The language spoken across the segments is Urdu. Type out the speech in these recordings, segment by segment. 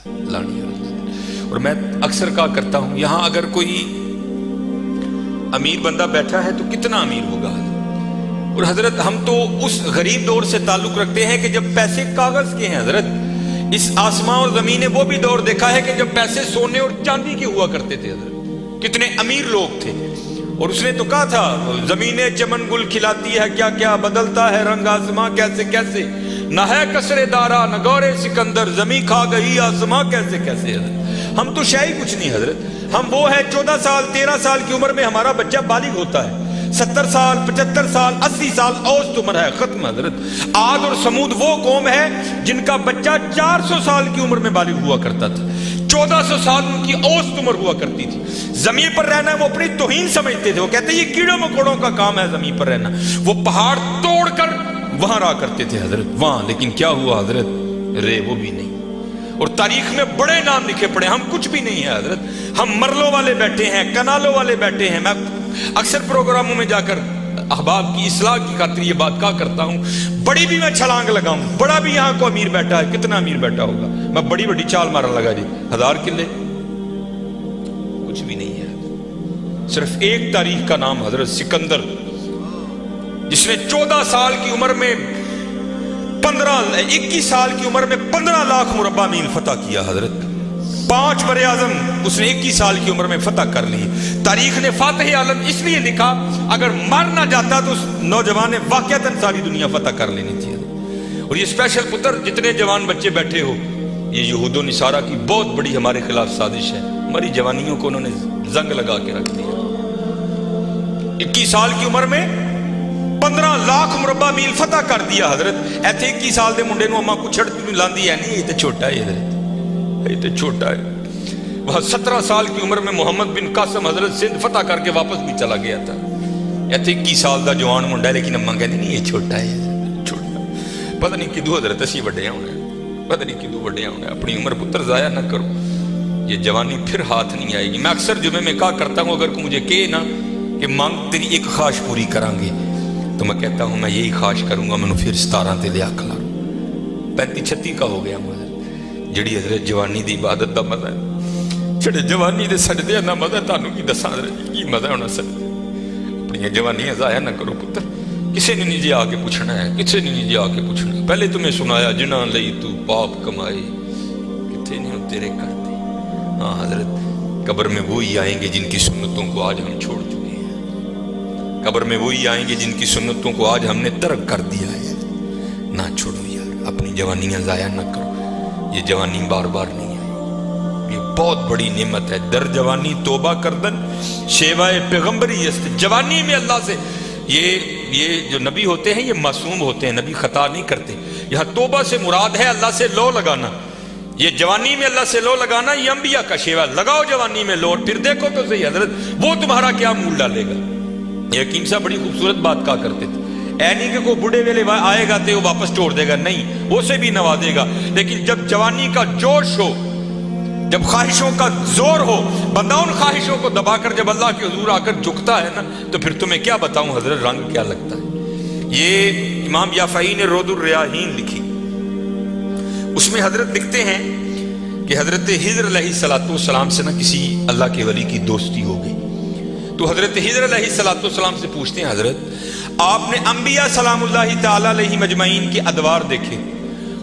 لانی اور میں اکثر کہا کرتا ہوں یہاں اگر کوئی امیر بندہ بیٹھا ہے تو کتنا امیر ہوگا، اور حضرت ہم تو اس غریب دور سے تعلق رکھتے ہیں کہ جب پیسے کاغذ کے ہیں حضرت. اس آسمان اور زمین نے وہ بھی دور دیکھا ہے کہ جب پیسے سونے اور چاندی کے ہوا کرتے تھے حضرت. کتنے امیر لوگ تھے، اور اس نے تو کہا تھا زمینیں چمن گل کھلاتی ہے کیا کیا، بدلتا ہے رنگ آسماں کیسے کیسے، نہ ہے کسرے دارا نہ گورے سکندر، زمین کھا گئی آسماں کیسے کیسے. حضرت ہم تو شے ہی کچھ نہیں حضرت. ہم وہ ہیں 14 سال 13 سال کی عمر میں ہمارا بچہ بالغ ہوتا ہے، 70 سال 75 سال 80 سال اوسط عمر ہے، ختم حضرت. عاد اور سمود وہ قوم ہے جن کا بچہ 400 سال کی عمر میں بالغ ہوا کرتا تھا، 1400 سال ان کی اوسط عمر ہوا کرتی تھی. زمین پر رہنا وہ اپنی توہین سمجھتے تھے، وہ کہتے ہیں یہ کیڑوں مکوڑوں کا کام ہے زمین پر رہنا. وہ پہاڑ توڑ کر وہاں رہا کرتے تھے حضرت وہاں. لیکن کیا ہوا حضرت، رے وہ بھی نہیں. اور تاریخ میں بڑے نام لکھے پڑے، ہم کچھ بھی نہیں ہے حضرت. ہم مرلوں والے بیٹھے ہیں، کنالوں والے بیٹھے ہیں. میں اکثر پروگراموں میں جا کر احباب کی اصلاح کی خاطر یہ بات کہا کرتا ہوں، بڑی بھی میں چھلانگ لگاؤں، بڑا بھی یہاں کو امیر بیٹھا ہے، کتنا امیر بیٹھا ہوگا، میں بڑی بڑی چال مارن لگا جی 1000 کلے، کچھ بھی نہیں ہے. صرف ایک تاریخ کا نام حضرت سکندر، جس نے 14 سال کی عمر میں 21 سال کی عمر میں 15 لاکھ مربع میل فتح کیا حضرت. 5 بر اعظم اس نے 21 سال کی عمر میں فتح کر لی. تاریخ نے فاتح عالم اس لیے لکھا، اگر مر نہ جاتا تو اس نوجوان نے واقعتاً ساری دنیا فتح کر لینی تھی. اور یہ اسپیشل پتر جتنے جوان بچے بیٹھے ہو، یہ یہود و نصارہ کی بہت بڑی ہمارے خلاف سازش ہے. ہماری جوانیوں کو انہوں نے زنگ لگا کے رکھ دیا. 21 سال کی عمر میں 15 لاکھ مربع میل فتح کر دیا حضرت. ایتھے 21 سال دے منڈے نو اما کچھڑ لاندی ہے نہیں، یہ تو چھوٹا ہے حضرت، یہ تو چھوٹا ہے. وہاں 17 سال کی عمر میں محمد بن قاسم حضرت سندھ فتح کر کے واپس بھی چلا گیا تھا. ایتھے 21 سال دا جوان منڈا ہے، لیکن اما کہندی نہیں یہ چھوٹا ہے، چھوٹا. پتہ نہیں کدو حضرت اسی وڈے ہونے، پتہ نہیں کدو وڈے ہونے. اپنی عمر پتر ضائع نہ کرو، یہ جوانی پھر ہاتھ نہیں آئے گی. میں اکثر جمعے میں کہا کرتا ہوں، اگر کوئی مجھے کہے نا کہ مانگ تیری ایک خواہش پوری کریں گے، تو میں کہتا ہوں میں یہی خواہش کروں گا میں پھر 17 تے لیا کھلا 35-36 کا ہو گیا حضرت. جڑی حضرت جوانی دی عبادت دا مزہ ہے، جڑے جوانی دے سجدے دا مزہ تانوں کی دساں حضرت کی مزہ ہونا سجدے. اپنی جوانیاں ضائع نہ کرو پتر. کسے نے نہیں جی آ کے پوچھنا ہے، کسے نے نہیں جی آ کے پوچھنا ہے. پہلے تمہیں سنایا جنہاں لئی تو پاپ کمائے، کتنے نہیں تیرے کرتے. ہاں حضرت قبر میں وہی آئیں گے جن کی سنتوں کو آج ہم چھوڑ چکے ہیں. قبر میں وہی آئیں گے جن کی سنتوں کو آج ہم نے ترک کر دیا ہے. نہ چھوڑو یار، اپنی جوانیاں ضائع نہ کرو. یہ جوانی بار بار نہیں آئی، یہ بہت بڑی نعمت ہے. در جوانی توبہ کردن شیوائے پیغمبری است. جوانی میں اللہ سے یہ جو نبی ہوتے ہیں یہ معصوم ہوتے ہیں، نبی خطا نہیں کرتے. یہاں توبہ سے مراد ہے اللہ سے لو لگانا. یہ جوانی میں اللہ سے لو لگانا یہ انبیاء کا شیوا. لگاؤ جوانی میں لو، پھر دیکھو تو صحیح حضرت وہ تمہارا کیا مول ڈالے گا. یہ حکیم صاحب بڑی خوبصورت بات کہا کرتے تھے، اے نہیں کہ کوئی بڑھے ویلے آئے گا تو وہ واپس چھوڑ دے گا، نہیں، وہ سے بھی نوازے گا. لیکن جب جوانی کا جوش ہو، جب خواہشوں کا زور ہو، بندہ ان خواہشوں کو دبا کر جب اللہ کے حضور آ کر جھکتا ہے نا، تو پھر تمہیں کیا بتاؤں حضرت رنگ کیا لگتا ہے. یہ امام یافعی نے رود الریاحین لکھی، اس میں حضرت لکھتے ہیں کہ حضرت خضر علیہ السلام سے نا کسی اللہ کے ولی کی دوستی ہو گئی. تو حضرت خضر علیہ السلام سے پوچھتے ہیں حضرت آپ نے انبیاء سلام اللہ تعالیٰ علیہ مجمعین کے ادوار دیکھے،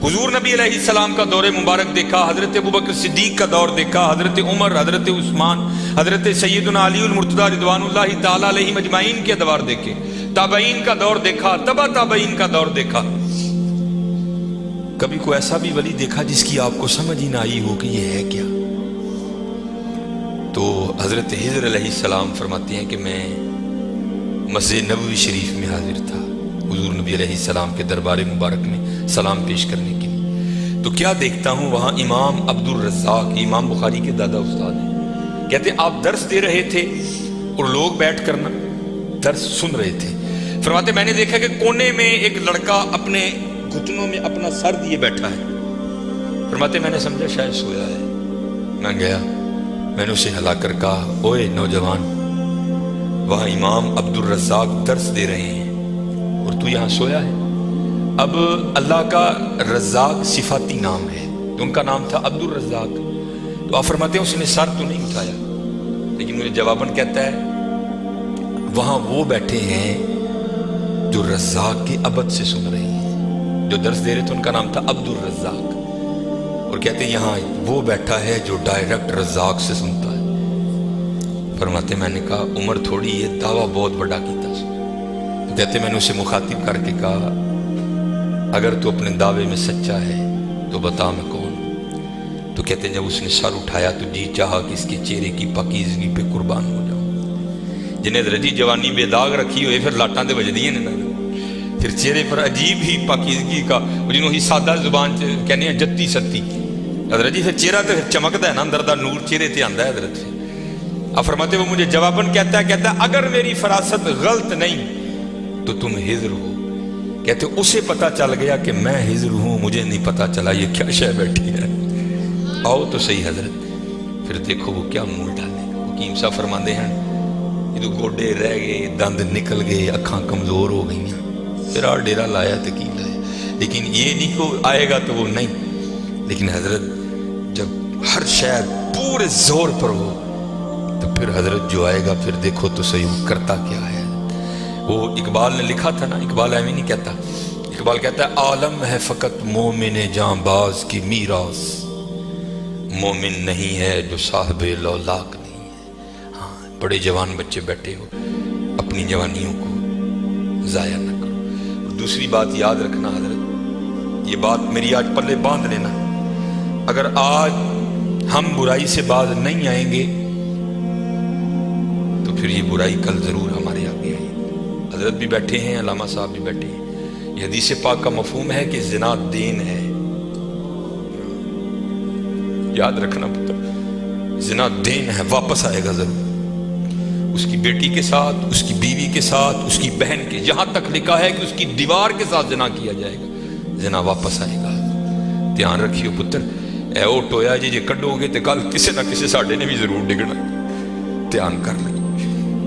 حضور نبی علیہ السلام کا دور مبارک دیکھا، حضرت ابوبکر صدیق کا دور دیکھا، حضرت عمر، حضرت عثمان، حضرت سیدنا علی المرتضی رضوان اللہ تعالیٰ علیہ مجمعین کے ادوار دیکھے، تابعین کا دور دیکھا، تبع تابعین کا دور دیکھا. کبھی کوئی ایسا بھی ولی دیکھا جس کی آپ کو سمجھ ہی نہ آئی ہو کہ یہ ہے کیا؟ تو حضرت خضر علیہ السلام فرماتے ہیں کہ میں مسجد نبوی شریف میں حاضر تھا حضور نبی علیہ السلام کے دربار مبارک میں سلام پیش کرنے کے لیے. تو کیا دیکھتا ہوں وہاں امام عبد الرزاق، امام بخاری کے دادا استاد ہیں، کہتے ہیں آپ درس دے رہے تھے اور لوگ بیٹھ کر نا درس سن رہے تھے. فرماتے میں نے دیکھا کہ کونے میں ایک لڑکا اپنے گھٹنوں میں اپنا سر دیے بیٹھا ہے. فرماتے میں نے سمجھا شاید سویا ہے. میں گیا، میں نے اسے ہلا کر کہا اوئے نوجوان، وہاں امام عبد الرزاق درس دے رہے ہیں اور تو یہاں سویا ہے. اب اللہ کا رزاق صفاتی نام ہے، تو ان کا نام تھا عبد الرزاق. تو آپ فرماتے ہیں اس نے سر تو نہیں اٹھایا، لیکن مجھے جواباً کہتا ہے وہاں وہ بیٹھے ہیں جو رزاق کے ابد سے سن رہے ہیں. جو درس دے رہے تھے ان کا نام تھا عبد الرزاق، اور کہتے ہیں یہاں وہ بیٹھا ہے جو ڈائریکٹ رزاق سے سنتا ہے. فرماتے میں نے کہا عمر تھوڑی یہ دعویٰ بہت بڑا کیتا. تو کہتے میں نے اسے مخاطب کر کے کہا اگر تو اپنے دعوے میں سچا ہے تو بتا میں کون. تو کہتے ہیں جب اس نے سر اٹھایا تو جی چاہا کہ اس کے چہرے کی پاکیزگی پہ قربان ہو جاؤں. جنہیں درجی جوانی بے داغ رکھی ہوئے پھر لاٹاں دے وجدی ہیں نا، پھر چہرے پر عجیب ہی پاکیزگی کا جنہوں ہی سادہ زبان کہنے ہیں جتی ستی حضرت جی. پھر چہرہ تو چمکتا ہے نا، اندر دا نور چہرے تے آندا ہے حضرت. آپ فرماتے وہ مجھے جواباً کہتا ہے اگر میری فراست غلط نہیں تو تم ہجر ہو. کہتے اسے پتہ چل گیا کہ میں ہجر ہوں، مجھے نہیں پتہ چلا یہ کیا شے بیٹھی ہے. آؤ تو صحیح حضرت. پھر دیکھو وہ کیا منہ ڈالے. حکیم صاحب فرماندے ہیں یہ گوڈے رہ گئے، دند نکل گئے، اکھاں کمزور ہو گئی ہیں. پھر آ ڈیرا لایا تو کی لایا، لیکن یہ نہیں کہ آئے گا تو وہ نہیں. لیکن حضرت جب ہر شے پورے زور پر ہو تو پھر حضرت جو آئے گا پھر دیکھو تو صحیح وہ کرتا کیا ہے. وہ اقبال نے لکھا تھا نا، اقبال ایویں نہیں کہتا. اقبال کہتا ہے عالم ہے فقط مومن جاں باز کی میراث، مومن نہیں ہے جو صاحب لولاک نہیں ہے. ہاں بڑے جوان بچے بیٹھے ہو، اپنی جوانیوں کو ضائع نہ کرو. اور دوسری بات یاد رکھنا حضرت، یہ بات میری آج پلے باندھ لینا، اگر آج ہم برائی سے باز نہیں آئیں گے تو پھر یہ برائی کل ضرور ہمارے آگے آئے. حضرت بھی بیٹھے ہیں، علامہ صاحب بھی بیٹھے ہیں. یہ حدیث پاک کا مفہوم ہے کہ زنا دین ہے. یاد رکھنا پتر، زنا دین ہے، واپس آئے گا ضرور. اس کی بیٹی کے ساتھ، اس کی بیوی کے ساتھ، اس کی بہن کے، جہاں تک لکھا ہے کہ اس کی دیوار کے ساتھ زنا کیا جائے گا، زنا واپس آئے گا. دھیان رکھیو پتر، اے او ٹویا جی جے کڈو گے تو کل کسی نہ کسی ساڈے نے بھی ضرور ڈگنا. دھیان کر لیں.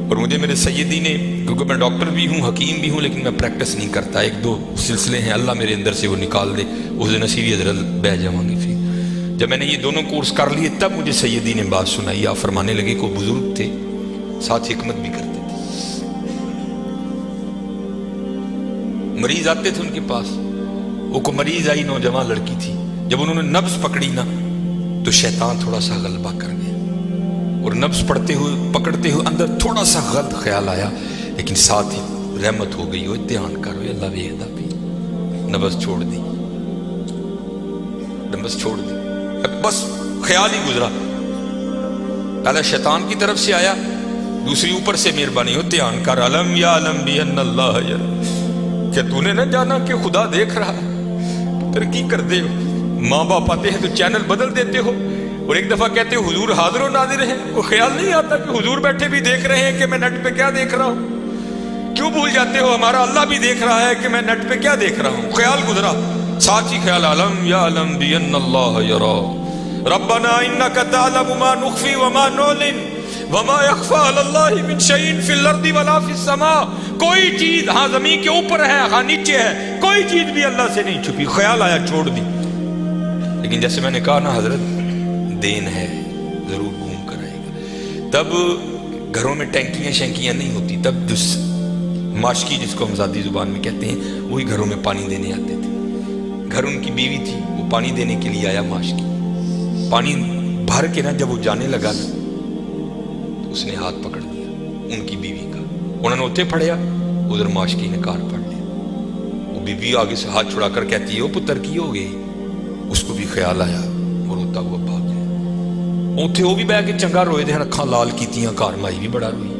اور مجھے میرے سیدی نے، کیونکہ میں ڈاکٹر بھی ہوں، حکیم بھی ہوں، لیکن میں پریکٹس نہیں کرتا. ایک دو سلسلے ہیں، اللہ میرے اندر سے وہ نکال دے، اس دن اسی بھی حضرت بہ جاؤں گی. پھر جب میں نے یہ دونوں کورس کر لیے تب مجھے سیدی نے بات سنائی. آپ فرمانے لگے کو بزرگ تھے، ساتھ حکمت بھی کرتے تھے. مریض آتے تھے ان کے پاس، وہ کو مریض آئی، نوجوان لڑکی تھی. جب انہوں نے نبض پکڑی نا تو شیطان تھوڑا سا غلبہ کر گیا، اور نبض پڑھتے ہوئے پکڑتے ہوئے اندر تھوڑا سا غلط خیال آیا، لیکن ساتھ ہی رحمت ہو گئی. وہ دھیان کرو اللہ ویکھدا پئی. نبض چھوڑ دی، نبض چھوڑ دی، بس خیال ہی گزرا. پہلے شیطان کی طرف سے آیا، دوسری اوپر سے مہربانی ہو. دھیان کر، علم یا علم بھی ان اللہ یرا. کیا تو نے نہ جانا کہ خدا دیکھ رہا ہے؟ ترقی کر دے ہو، ماں باپ آتے ہیں تو چینل بدل دیتے ہو، اور ایک دفعہ کہتے ہو حضور حاضر و ناظر ہیں. وہ خیال نہیں آتا کہ حضور بیٹھے بھی دیکھ رہے ہیں کہ میں نیٹ پہ کیا دیکھ رہا ہوں؟ کیوں بھول جاتے ہو ہمارا اللہ بھی دیکھ رہا ہے کہ میں نیٹ پہ کیا دیکھ رہا ہوں؟ خیال گزرا، ساتھ ہی خیال علم یا علم بھی ان اللہ یرا. ربنا انک تعلم ما نخفی وما نعلن وما یخفی علی اللہ من شیء فی الارض ولا فی السماء. کوئی چیز ہاں زمین کے اوپر ہے، ہاں نیچے ہے، کوئی چیز بھی اللہ سے نہیں چھپی. خیال آیا، چھوڑ دی. لیکن جیسے میں نے کہا نا حضرت، دین ہے، ضرور گھوم کر آئے گا. تب گھروں میں ٹینکیاں شینکیاں نہیں ہوتی، تب ماشکی جس کو ہم ذاتی زبان میں کہتے ہیں وہی گھروں میں پانی دینے آتے تھے. گھر ان کی بیوی تھی، وہ پانی دینے کے لیے آیا. ماشکی پانی بھر کے نا جب وہ جانے لگا نا تو اس نے ہاتھ پکڑ دیا ان کی بیوی کا. انہوں نے اتنے پھڑیا، ادھر ماشکی نے کار پڑ لیا. وہ بیوی آگے سے ہاتھ چھڑا کر کہتی ہے وہ پتر کی ہو گئی. اس کو بھی خیال آیا، وہ روتا ہوا بھاگ گیا. اتنے وہ بھی بہ کے چنگا روئے دے، اکھاں لال کیتیاں، گھر مائی بھی بڑا روئی.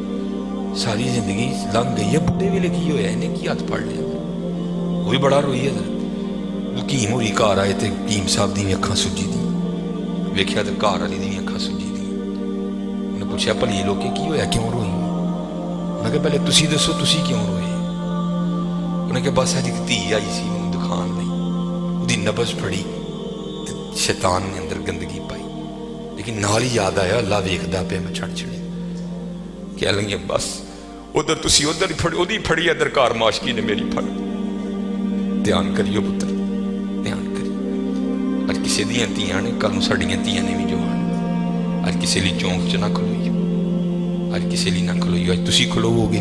ساری زندگی لنگ گئی ہے، بڈھے ویلے کی ہویا انہیں کی ہاتھ پڑ لیا. وہ بھی بڑا روئی ہے. حکیم ہوئی گھر آئے تو حکیم صاحب دی اکھاں سجی دی، ویکھیا تو گھر والی دی اکھاں سجی دی. انہیں پوچھا بھلی لوگ کی ہویا، کیوں روئی؟ انہیں کہا پہلے تسی دسو تسی کیوں روئے؟ انہیں کہا بس اج دھی آئی سی مینوں دکھان لئی، اودی نبض پھڑی، شیطان نے اندر گندگی پائی. لیکن نال ہی یاد آیا اللہ ویکھدا پیا، میں چھڑ چھڑے کہہ لیں گے بس ادھر تسی ادھر اودی پھڑی، ادھر کار ماشکی نے میری پھڑ. دھیان کریو پتر، دھیان کریو. اج ਕਿਸੇ ਦੀਆਂ ਧੀਆਂ ਨੇ, ਕੱਲ ਨੂੰ ਸਾਡੀਆਂ ਧੀਆਂ ਨੇ ਵੀ ਜੋ ਆਉਣ। ਅੱਜ ਕਿਸੇ ਲਈ ਚੌਂਕ 'ਚ ਨਾ ਖਲੋਈਓ, ਅੱਜ ਕਿਸੇ ਲਈ ਨਾ ਖਲੋਈਓ, ਅੱਜ ਤੁਸੀਂ ਖਲੋਵੋਗੇ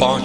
5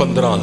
15